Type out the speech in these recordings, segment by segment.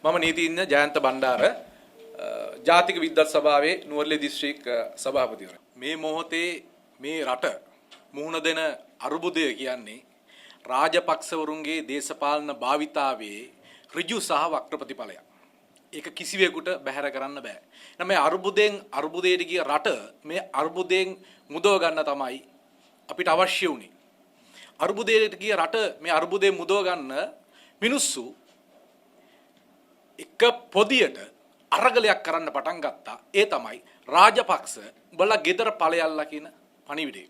මම නීතිඥ ජයන්ත බණ්ඩාර ජාතික විද්වත් සභාවේ නුවරඑළිය දිස්ත්‍රික් සභාපතිවරයා. මේ මොහොතේ මේ රට මුහුණ දෙන අරුබුදය කියන්නේ රාජපක්ෂවරුන්ගේ දේශපාලන භාවිතාවේ ඍජු සහ වක්‍ර ප්‍රතිඵලයක්. ඒක කිසිවෙකුට බැහැර කරන්න බෑ. එහෙනම් මේ අරුබුදයට ගිය රට මේ අරුබුදයෙන් මුදව ගන්න තමයි අපිට අවශ්‍ය වුණේ. අරුබුදයට ගිය රට මේ අරුබුදයෙන් මුදව ගන්න මිනිස්සු එක පොදියට අරගලයක් කරන්න පටන් ගත්තා. ඒ තමයි රාජපක්ෂ උඹලා ගෙදර ඵලයල්ලා කියන පණිවිඩය.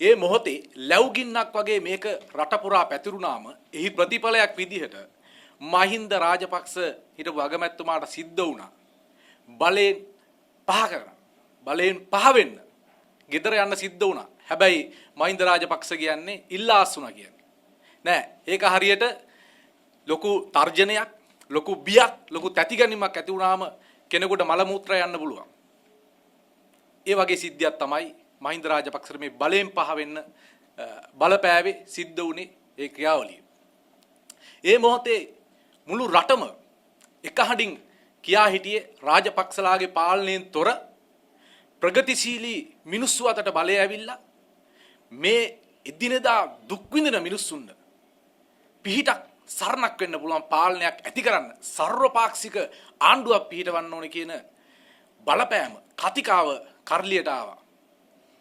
ඒ මොහොතේ ලැබුගින්නක් වගේ මේක රට පුරා පැතිරුණාම එහි ප්‍රතිඵලයක් විදිහට මහින්ද රාජපක්ෂ හිටපු අගමැතිතුමාට සිද්ධ වුණා. බලයෙන් පහ කරන. බලයෙන් පහ වෙන්න. ගෙදර යන්න සිද්ධ වුණා. හැබැයි මහින්ද රාජපක්ෂ කියන්නේ ඉල්ලාස් වුණා කියන්නේ. නෑ ඒක හරියට ලොකු තර්ජනයක් ලොකු බියක් ලොකු තැතිගැනීමක් ඇති වුණාම කෙනෙකුට මල මූත්‍රා යන්න පුළුවන්. ඒ වගේ සිද්ධියක් තමයි මහින්ද රාජපක්ෂ මේ බලයෙන් පහ වෙන්න බලපෑවේ සිද්ධ වුණේ ඒ ක්‍රියාවලිය. ඒ මොහොතේ මුළු රටම එකහඬින් කියා හිටියේ රාජපක්ෂලාගේ පාලනයෙන් තොර ප්‍රගතිශීලී මිනිස්සු අතට බලය ඇවිල්ලා මේ එදිනෙදා දුක් විඳින මිනිස්සුන්ට පිහිටක් සරණක් වෙන්න පුළුවන් පාලනයක් ඇති කරන්න සර්වපාක්ෂික ආණ්ඩුවක් පිහිටවන්න ඕනේ කියන බලපෑම කතිකාව කරලියට ආවා.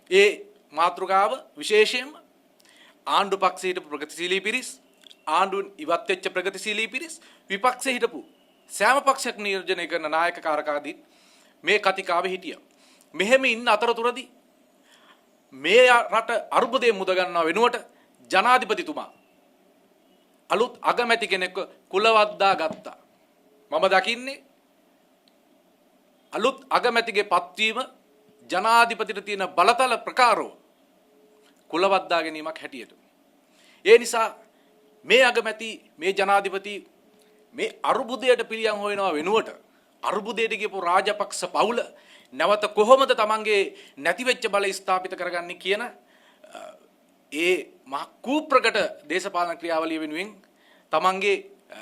ඒ මාතෘකාව විශේෂයෙන්ම ආණ්ඩු පක්ෂයේ හිටපු ප්‍රගතිශීලී පිරිස් ආණ්ඩුවෙන් ඉවත් වෙච්ච ප්‍රගතිශීලී පිරිස් විපක්ෂයේ හිටපු සෑම පක්ෂයක් නියෝජනය කරන නායක කාරකාදී මේ කතිකාවේ හිටියා. මෙහෙම ඉන්න අතරතුරදී මේ රට අරුබුදයෙන් මුද ගන්නව වෙනුවට ජනාධිපතිතුමා අලුත් අගමැති කෙනෙක්ව කුලවද්දා ගත්තා. මම දකින්නේ අලුත් අගමැතිගේ පත්වීම ජනාධිපතිට තියෙන බලතල ප්‍රකාරව කුලවද්දා ගැනීමක් හැටියට. ඒ නිසා මේ අගමැති මේ ජනාධිපති මේ අරුබුදයට පිළියම් හොයනවා වෙනුවට අරුබුදයට ගියපු රාජපක්ෂ පවුල නැවත කොහොමද තමන්ගේ නැතිවෙච්ච බලය ස්ථාපිත කරගන්නේ කියන ඒ මහ කූප්‍රකට දේශපාලන ක්‍රියාවලිය වෙනුවෙන් තමන්ගේ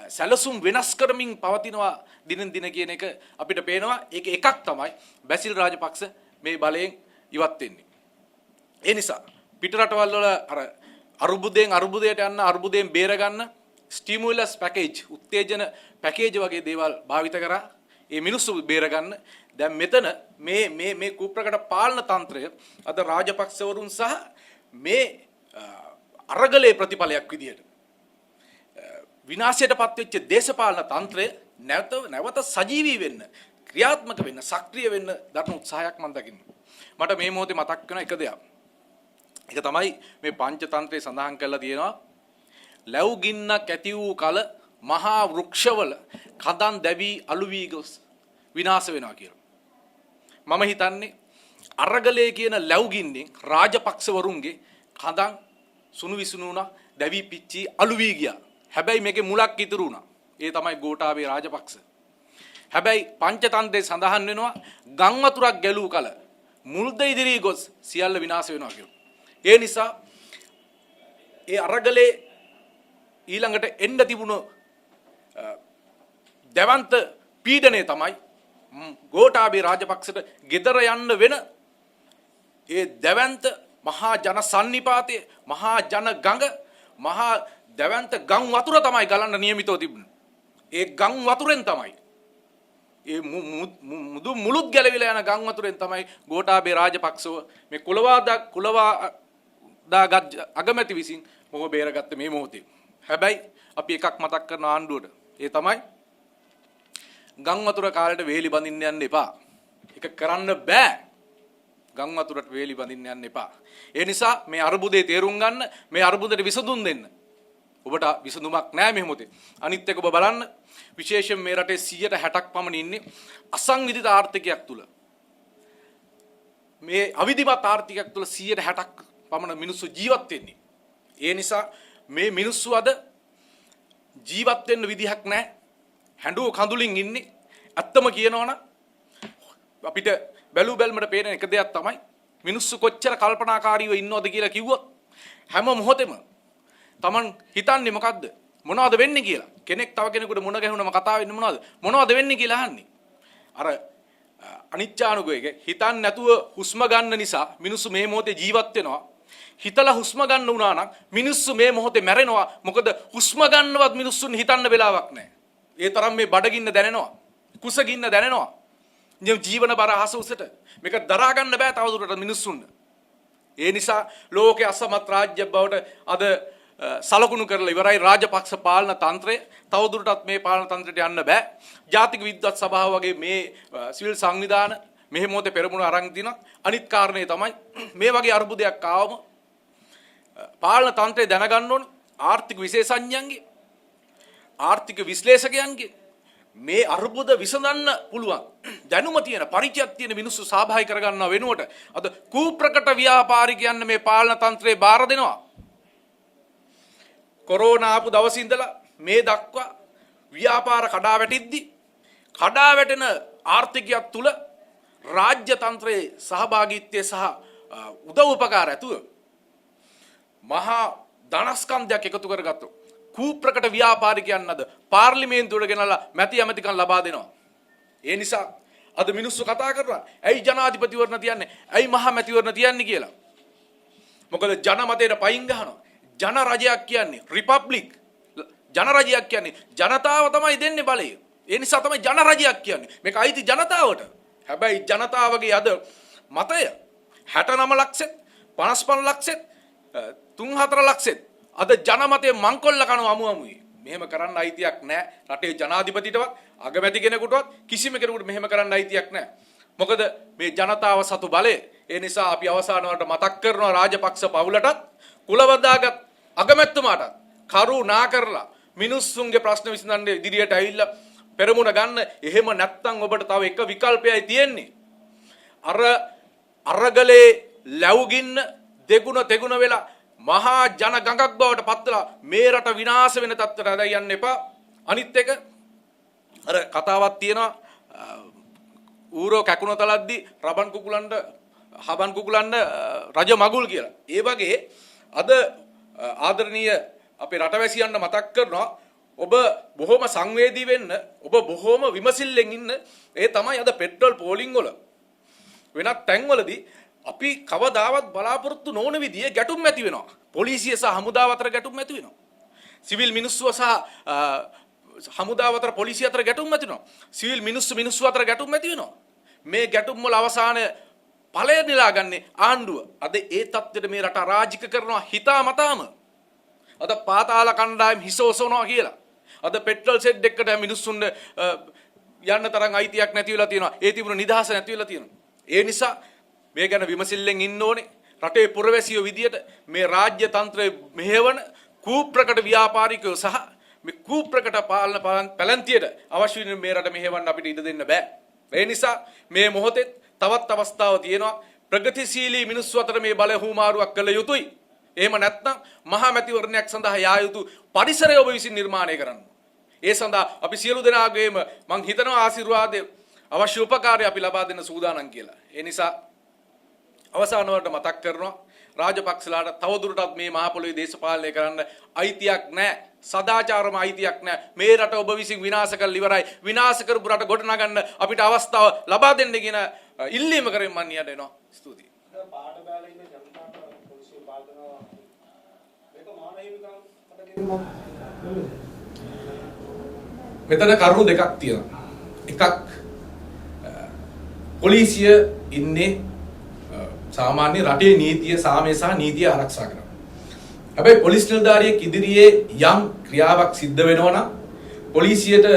සැලසුම් වෙනස් කරමින් පවතිනවා දිනෙන් දින කියන එක අපිට පේනවා. ඒක එකක් තමයි බැසිල් රාජපක්ෂ මේ බලයෙන් ඉවත් වෙන්නේ. ඒ නිසා පිටරටවල් වල අර අරුබුදයට යන්න අරුබුදයෙන් බේර ගන්න ස්ටිමුලස් පැකේජ් උත්තේජන පැකේජ් වගේ දේවල් භාවිත කරා ඒ මිනිස්සු බේර ගන්න. දැන් මෙතන මේ කූප්‍රකට පාලන තන්ත්‍රය අද රාජපක්ෂවරුන් සහ මේ අරගලේ ප්‍රතිඵලයක් විදියට විනාශයටපත් වෙච්ච දේශපාලන තන්ත්‍රය නැවත සජීවී වෙන්න ක්‍රියාත්මක වෙන්න සක්‍රිය වෙන්න දරන උත්සාහයක් මම දකිනවා. මට මේ මොහොතේ මතක් වෙන එක දෙයක්. ඒක තමයි මේ පංචතන්ත්‍රයේ සඳහන් කරලා තියෙනවා ලැබුගින්නක් ඇති වූ කල මහා වෘක්ෂවල කඳන් දැවි අලු වී ගොස් විනාශ වෙනවා කියලා. මම හිතන්නේ අරගලේ කියන ලැබුගින්නෙන් රාජපක්ෂවරුන්ගේ කඳන් සුණු විසුණු වුණා දැවි පිච්චි අලු වී ගියා. හැබැයි මේකේ මුලක් ඉතුරු වුණා. ඒ තමයි ගෝඨාභය රාජපක්ෂ. හැබැයි පංචතන්ත්‍රයේ සඳහන් වෙනවා ගම් වතුරක් ගැලූ කල මුල්ද ඉදිරි ගොස් සියල්ල විනාශ වෙනවා කියලා. ඒ නිසා ඒ අරගලේ ඊළඟට එන්න තිබුණු දවන්ත පීඩනය තමයි ගෝඨාභය රාජපක්ෂට ගෙදර යන්න වෙන ඒ දවන්ත මහා ජන සන්නිපාතයේ මහා ජන ගඟ මහා දවන්ත ගම් වතුර තමයි ගලන්න නියමිතව තිබුණේ. ඒ ගම් වතුරෙන් තමයි ඒ මුළුත් ගැලවිලා යන ගම් වතුරෙන් තමයි ගෝඨාභය රාජපක්ෂව මේ කුලවාදාගත් අගමැති විසින් මොව බේරගත්ත මේ මොහොතේ. හැබැයි අපි එකක් මතක් කරන ආණ්ඩුවට ඒ තමයි ගම් වතුර කාලේට වේලි බඳින්න යන්න එපා. ඒක කරන්න බෑ. ගම් වතුරට වේලි බඳින්න යන්න එපා. ඒ නිසා මේ අරුබුදේ තේරුම් ගන්න මේ අරුබුදට විසඳුම් දෙන්න. ඔබට විසඳුමක් නැහැ මේ මොහොතේ. අනිත් එක ඔබ බලන්න විශේෂයෙන් මේ රටේ 60ක් පමණ ඉන්නේ අසංවිධිත ආර්ථිකයක් තුල. මේ අවිධිමත් ආර්ථිකයක් තුල 60ක් පමණ මිනිස්සු ජීවත් වෙන්නේ. ඒ නිසා මේ මිනිස්සු අද ජීවත් වෙන්න විදිහක් නැහැ. හැඬුව කඳුලින් ඉන්නේ. ඇත්තම කියනවනම් අපිට බැලු බැලමට පේන එක දෙයක් තමයි මිනිස්සු කොච්චර කල්පනාකාරීව ඉන්නවද කියලා කිව්වොත් හැම මොහොතෙම Taman හිතන්නේ මොකද්ද? මොනවද වෙන්නේ කියලා. කෙනෙක් තව කෙනෙකුට මුණ ගැහුනම කතා වෙන්නේ මොනවද වෙන්නේ කියලා අහන්නේ. අර අනිච්චානුගයක හිතන්නේ නැතුව හුස්ම ගන්න නිසා මිනිස්සු මේ මොහොතේ ජීවත් වෙනවා. හිතලා හුස්ම ගන්න උනා නම් මිනිස්සු මේ මොහොතේ මැරෙනවා. මොකද හුස්ම ගන්නවත් මිනිස්සුන් හිතන්න වෙලාවක් නැහැ. ඒ තරම් මේ බඩගින්න දැනෙනවා. කුසගින්න දැනෙනවා. ජීවන බර අහස උසට මේක දරා ගන්න බෑ තවදුරටත් මිනිස්සුන්ට. ඒ නිසා ලෝකයේ අසමත් රාජ්‍ය බවට අද සලකුණු කරලා ඉවරයි රාජපක්ෂ පාලන තන්ත්‍රය. තවදුරටත් මේ පාලන තන්ත්‍රයට යන්න බෑ. ජාතික විද්වත් සභාව වගේ මේ සිවිල් සංවිධාන මෙහි මොහොතේ පෙරමුණ අරන් තිනවා. අනිත් කාරණේ තමයි මේ වගේ අර්බුදයක් ආවම පාලන තන්ත්‍රය දැනගන්න ඕන ආර්ථික විශේෂඥයන්ගේ ආර්ථික විශ්ලේෂකයන්ගේ මේ අර්බුද විසඳන්න පුළුවන් දැනුම තියෙන පරිචයක් තියෙන මිනිස්සු සහභාගී කරගන්නව වෙනුවට අද කූප්‍රකට ව්‍යාපාරිකයන් මේ පාලන තන්ත්‍රේ බාර දෙනවා. කොරෝනා ආපු දවසේ ඉඳලා මේ දක්වා ව්‍යාපාර කඩා වැටිද්දි කඩා වැටෙන ආර්ථිකයක් තුල රාජ්‍ය තන්ත්‍රයේ සහභාගීත්වය සහ උදව් උපකාර ඇතුව මහා ධනස්කන්ධයක් එකතු කරගත්තු කූප්‍රකට ව්‍යාපාරිකයන් අද පාර්ලිමේන්තුවට ගෙනලා මැති ඇමතිකම් ලබා දෙනවා. ඒ නිසා අද මිනිස්සු කතා කරනවා ඇයි ජනාධිපතිවරණ තියන්නේ ඇයි මහා මැතිවරණ තියන්නේ කියලා. මොකද ජනමතයට පයින් ගහනවා. ජන රජයක් කියන්නේ රිපබ්ලික්. ජන රජයක් කියන්නේ ජනතාව තමයි දෙන්නේ බලය. ඒ නිසා තමයි ජන රජයක් කියන්නේ. මේක අයිති ජනතාවට. හැබැයි ජනතාවගේ අද මතය 69 ලක්ෂෙත් 55 ලක්ෂෙත් 3-4 ලක්ෂෙත් අද ජනමතයේ මංකොල්ල කන අමුයි. මෙහෙම කරන්න අයිතියක් නැහැ. රටේ ජනාධිපතිටවත් අගමැති කෙනෙකුටවත් කිසිම කෙනෙකුට මෙහෙම කරන්න අයිතියක් නැහැ. මොකද මේ ජනතාව සතු බලය. ඒ නිසා අපි අවසාන වලට මතක් කරනවා රාජපක්ෂ පවුලටත් කුලවදාගත් අගමැතිතුමාටත් කරුණා කරලා මිනිස්සුන්ගේ ප්‍රශ්න විසඳන්න ඉදිරියට ඇවිල්ලා පෙරමුණ ගන්න. එහෙම නැත්නම් ඔබට තව එක විකල්පයයි තියෙන්නේ. අරගලේ ලැබුගින්න දෙගුණ තෙගුණ වෙලා මහා ජන ගඟක් බවට පත්වලා මේ රට විනාශ වෙන තත්ත්වයට අද යන්න එපා. අනිත් එක අර කතාවක් තියෙනවා ඌරෝ කැකුණ තලද්දි රබන් කුකුලන්ට රජ මගුල් කියලා. ඒ වගේ අද ආදරණීය අපේ රටවැසියන්ට මතක් කරනවා ඔබ බොහොම සංවේදී වෙන්න ඔබ බොහොම විමසිල්ලෙන් ඉන්න. ඒ තමයි අද පෙට්‍රල් පෝලිං වල වෙනත් තැන්වලදී අපි කවදාවත් බලාපොරොත්තු නොවන විදිහේ ගැටුම් ඇති වෙනවා. පොලිසිය සහ හමුදාව අතර ගැටුම් ඇති වෙනවා. සිවිල් මිනිස්සුව සහ හමුදාව අතර පොලිසිය අතර ගැටුම් ඇති වෙනවා. සිවිල් මිනිස්සු අතර ගැටුම් ඇති වෙනවා. මේ ගැටුම් වල අවසානය ඵලය නෙලාගන්නේ ආණ්ඩුව. අද ඒ තත්ත්වෙට මේ රට අරාජික කරනවා හිතාමතාම. අද පාතාල කණ්ඩායම් හිස ඔසවනවා කියලා. අද පෙට්‍රල් සෙට් එකකට මිනිස්සුන්ට යන්න තරම් අයිතියක් නැති වෙලා තියෙනවා. ඒ තිබුණු නිදහස නැති වෙලා තියෙනවා. ඒ නිසා මේ ගැන විමසිල්ලෙන් ඉන්න ඕනේ. රටේ පුරවැසියෝ විදියට මේ රාජ්‍ය තන්ත්‍රය මෙහෙවන කූප්‍රකට ව්‍යාපාරිකයෝ සහ මේ කූප්‍රකට පාලන පැලැන්තියට අවශ්‍ය වෙන මේ රට මෙහෙවන්න අපිට ඉඩ දෙන්න බෑ. ඒ නිසා මේ මොහොතේ තවත් අවස්ථාවක් තියෙනවා. ප්‍රගතිශීලී මිනිස්සු අතර මේ බල හුමාරුවක් කළ යුතුයි. එහෙම නැත්නම් මහා මැතිවරණයක් සඳහා යා යුතු පරිසරය ඔබ විසින් නිර්මාණය කරන්න. ඒ සඳහා අපි සියලු දෙනාගේම මං හිතනවා ආශිර්වාදය අවශ්‍ය උපකාරය අපි ලබා දෙන්න සූදානම් කියලා. ඒ නිසා අවසාන වලට මතක් කරනවා රාජපක්ෂලාට තවදුරටත් මේ මහ පොළොවේ දේශපාලනය කරන්න අයිතියක් නැහැ. සදාචාරම අයිතියක් නැහැ. මේ රට ඔබ විසින් විනාශ කරලා ඉවරයි. විනාශ කරපු රට ගොඩනගන්න අපිට අවස්ථාව ලබා දෙන්න කියන ඉල්ලීම කරමින් මම නියට එනවා. ස්තුතියි. පාට බැලලා ඉන්න ජනතාවට පොලිසිය පාල්නවා. මේක මානහිකව මෙතන කරුණු දෙකක් තියෙනවා. එකක් පොලිසිය ඉන්නේ සාමාන්‍ය රටේ නීතිය සාමය සහ නීතිය ආරක්ෂා කරනවා. හැබැයි පොලිස් නිලධාරියෙක් ඉදිරියේ යම් ක්‍රියාවක් සිද්ධ වෙනවා නම් පොලිසියට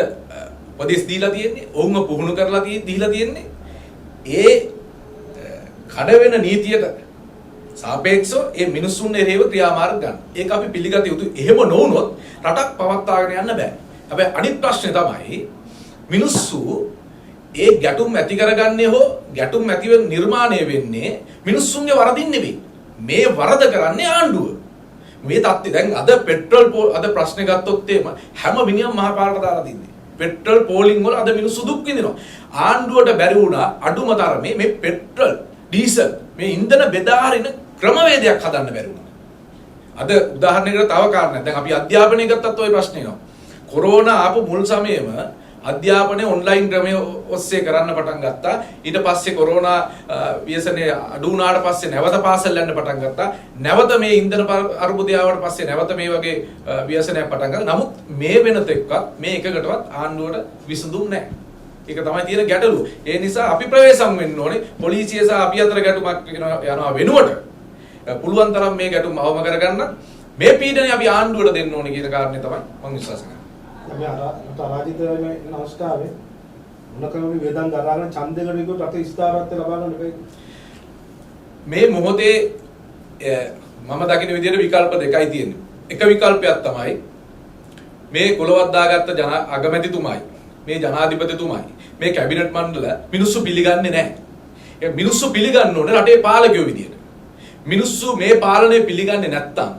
උපදෙස් දීලා තියෙන්නේ, ඔවුන්ව පුහුණු කරලා දීලා තියෙන්නේ ඒ කඩ වෙන නීතියට සාපේක්ෂව ඒ මිනිස්සුන් එරෙහිව ක්‍රියාමාර්ග ගන්න. ඒක අපි පිළිගත යුතුයි. එහෙම නොවුනොත් රටක් පවත්වාගෙන යන්න බෑ. හැබැයි අනිත් ප්‍රශ්නේ තමයි මිනිස්සු ඒ ගැටුම් ඇති කරගන්නේ හෝ ගැටුම් ඇති වෙන නිර්මාණය වෙන්නේ මිනිස්සුන්ගේ වරදින් නෙවෙයි. මේ වරද කරන්නේ ආණ්ඩුව. මේ තත්ත්වය දැන් අද පෙට්‍රල් අද ප්‍රශ්නේ ගත්තොත් එහෙම හැම මිනිහම මහා පාරට දාලා තින්නේ. පෙට්‍රල් පෝලිං වල අද මිනිස්සු දුක් විඳිනවා. ආණ්ඩුවට බැරි වුණා අඩුම තරමේ මේ පෙට්‍රල් ඩීසල් මේ ඉන්ධන බෙදා හරින ක්‍රමවේදයක් හදන්න බැරි වුණා. අද උදාහරණයකට තව කාරණයක්. දැන් අපි අධ්‍යාපනය ගත්තත් ওই ප්‍රශ්නේ එනවා. කොරෝනා ආපු මුල් සමයේම අධ්‍යාපනය ඔන්ලයින් ක්‍රමයේ ඔස්සේ කරන්න පටන් ගත්තා. ඊට පස්සේ කොරෝනා ව්‍යසනයේ අඩු වුණාට පස්සේ නැවත පාසල් යන්න පටන් ගත්තා. නැවත මේ ඉන්ධන අර්බුදය ආවට පස්සේ නැවත මේ වගේ ව්‍යසනයක් පටන් ගත්තා. නමුත් මේ වෙනතෙක්වත් මේ එකකටවත් ආණ්ඩුවට විසඳුම් නැහැ. ඒක තමයි තියෙන ගැටලුව. ඒ නිසා අපි ප්‍රවේශම් වෙන්න ඕනේ. පොලිසිය සහ අපි අතර ගැටුමක් යනවා වෙනුවට පුළුවන් තරම් මේ ගැටුම අවම කරගන්න මේ පීඩනය අපි ආණ්ඩුවට දෙන්න ඕනේ කියන කාරණේ තමයි මම විශ්වාස කරන්නේ. අපි අරාජිතයේ ඉන්න අවස්ථාවේ මොනකම වේදන් දරාගෙන ඡන්දයකට විකුත් රට ස්ථාවරත්වය ලබා ගන්න බැහැ. මේ මොහොතේ මම දකින විදිහට විකල්ප දෙකයි තියෙන්නේ. එක විකල්පයක් තමයි මේ කොළවත් දාගත්ත අගමැතිතුමයි මේ ජනාධිපතිතුමයි මේ කැබිනට් මණ්ඩල මිනිස්සු පිළිගන්නේ නැහැ. ඒ මිනිස්සු පිළිගන්න ඕනේ රටේ පාලකයෝ විදියට. මිනිස්සු මේ පාලනය පිළිගන්නේ නැත්තම්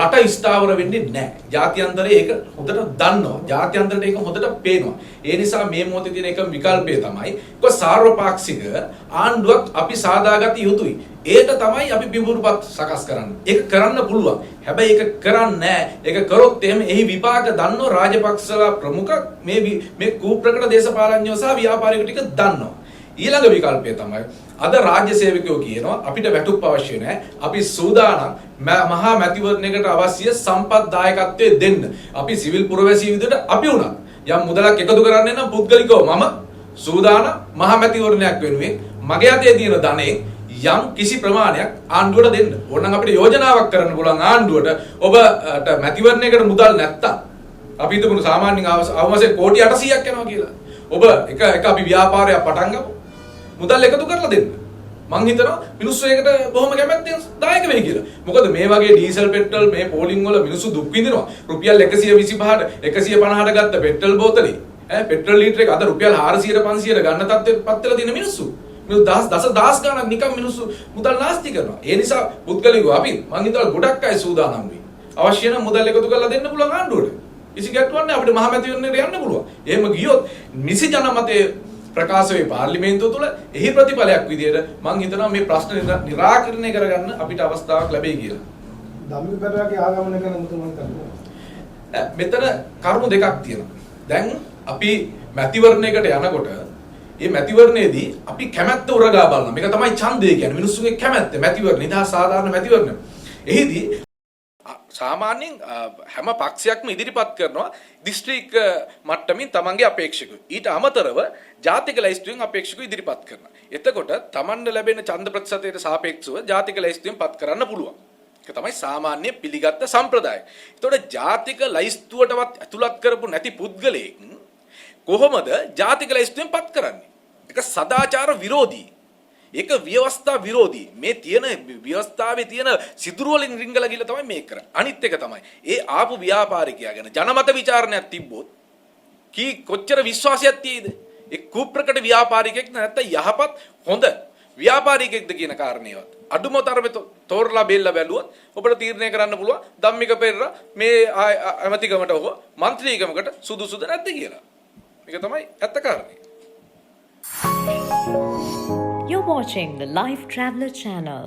රට ස්ථාවර වෙන්නේ නැහැ. ජාත්‍යන්තරයේ ඒක හොඳට දන්නවා. ජාත්‍යන්තරයට ඒක හොඳට පේනවා. ඒ නිසා මේ මොහොතේ තියෙන එක විකල්පය තමයි කො සාර්වපාක්ෂික ආණ්ඩුවක් අපි සාදාගත යුතුයි. ඒක තමයි අපි පිඹුරුපත් සකස් කරන්නේ. ඒක කරන්න පුළුවන්. හැබැයි ඒක කරන්නේ නැහැ. ඒක කරොත් එහෙම එහි විපාක දන්නෝ රාජපක්ෂලා ප්‍රමුඛ මේ කූප්‍රකට දේශපාලඥයෝ සහ ව්‍යාපාරිකයෝ ටික දන්නවා. ඊළඟ විකල්පය තමයි අද රාජ්‍ය සේවකයෝ කියනවා අපිට වැටුප් අවශ්‍ය නැහැ. අපි සූදානම් මහා මැතිවරණයකට අවශ්‍ය සම්පත් දායකත්වයේ දෙන්න. අපි සිවිල් පුරවැසිය විදිහට අපි උනත් යම් මුදලක් එකතු කරන්නේ නම් පුද්ගලිකව මම සූදානම් මහා මැතිවරණයක් වෙනුවෙන් මගේ අතේ තියෙන ධනෙ යම් කිසි ප්‍රමාණයක් ආණ්ඩුවට දෙන්න. ඕනනම් අපිට යෝජනාවක් කරන්න පුළුවන් ආණ්ඩුවට ඔබට මැතිවරණයකට මුදල් නැත්තම් අපි හිතමු සාමාන්‍යයෙන් අවශ්‍ය කෝටි 800ක් යනවා කියලා. ඔබ එක අපි ව්‍යාපාරයක් පටන් ගමු. මුදල් එකතු කරලා දෙන්න. මං හිතනවා මිනිස්සු ඒකට බොහොම කැමැත්තෙන් දායක වෙයි කියලා. මොකද මේ වගේ ඩීසල් පෙට්‍රල් මේ පෝලිං වල මිනිස්සු දුක් විඳිනවා. රුපියල් 125ට 150ට ගත්ත පෙට්‍රල් බෝතලේ පෙට්‍රල් ලීටර එක අද රුපියල් 400ට 500ට ගන්න තත්ත්වෙට පත් වෙලා තියෙන මිනිස්සු. මිනිස්සු දස ගණන් නිකන් මිනිස්සු මුදල් නාස්ති කරනවා. ඒ නිසා පුද්ගලිකව අපි මං හිතනවා ගොඩක් අය සූදානම් වෙයි. අවශ්‍ය නම් මුදල් එකතු කරලා දෙන්න පුළුවන් ආණ්ඩුවට. කිසි ගැටලුවක් නැහැ අපිට මහමැතිවරණයට යන්න පුළුවන්. එහෙම ගියොත් නිසි ජනමතයේ ප්‍රකාශ වේ පාර්ලිමේන්තුව තුළ එහි ප්‍රතිඵලයක් විදියට මම හිතනවා මේ ප්‍රශ්න निराකරණය කරගන්න අපිට අවස්ථාවක් ලැබෙයි කියලා. ධම්මික පෙරේරාගේ ආගමන ගැන මුතුමන් කරනවා. මෙතන කරුණු දෙකක් තියෙනවා. දැන් අපි මැතිවරණයකට යනකොට මේ මැතිවරණයේදී අපි කැමැත්ත උරගා බලනවා. මේක තමයි ඡන්දය කියන්නේ. මිනිස්සුගේ කැමැත්ත මැතිවරණ නිදහස් සාධාරණ මැතිවරණ. එහිදී සාමාන්‍යයෙන් හැම පක්ෂයක්ම ඉදිරිපත් කරනවා දිස්ත්‍රික් මට්ටමින් තමන්ගේ අපේක්ෂකයෝ. ඊට අමතරව ජාතික ලැයිස්තුවෙන් අපේක්ෂකයෝ ඉදිරිපත් කරනවා. එතකොට තමන්ට ලැබෙන ඡන්ද ප්‍රතිශතයට සාපේක්ෂව ජාතික ලැයිස්තුවෙන් පත් කරන්න පුළුවන්. ඒක තමයි සාමාන්‍ය පිළිගත් සම්ප්‍රදාය. එතකොට ජාතික ලැයිස්තුවටවත් ඇතුළත් කරපු නැති පුද්ගලයෙක් කොහොමද ජාතික ලැයිස්තුවෙන් පත් කරන්නේ? ඒක සදාචාර විරෝධී. ඒක ව්‍යවස්ථා විරෝධී. මේ තියෙන ව්‍යවස්ථාවේ තියෙන සිදුරු වලින් රිංගලා ගිහලා තමයි මේක කරන්නේ. අනිත් එක තමයි ඒ ආපු ව්‍යාපාරිකයා ගැන ජනමත විචාරණයක් තිබ්බොත් කොච්චර විශ්වාසයක් තියෙයිද? ඒ කුප්‍රකට ව්‍යාපාරිකෙක් නැත්නම් යහපත් හොඳ ව්‍යාපාරිකෙක්ද කියන කාරණේවත් අඩුම තරමේ තෝරලා බෙල්ලා බැලුවොත් ඔබට තීරණය කරන්න පුළුවන් ධම්මික පෙරේරා මේ ඇමතිකමට හෝ മന്ത്രിකමකට සුදුසුද නැද්ද කියලා. මේක තමයි ඇත්ත කාරණේ. You're watching the Life Traveler channel.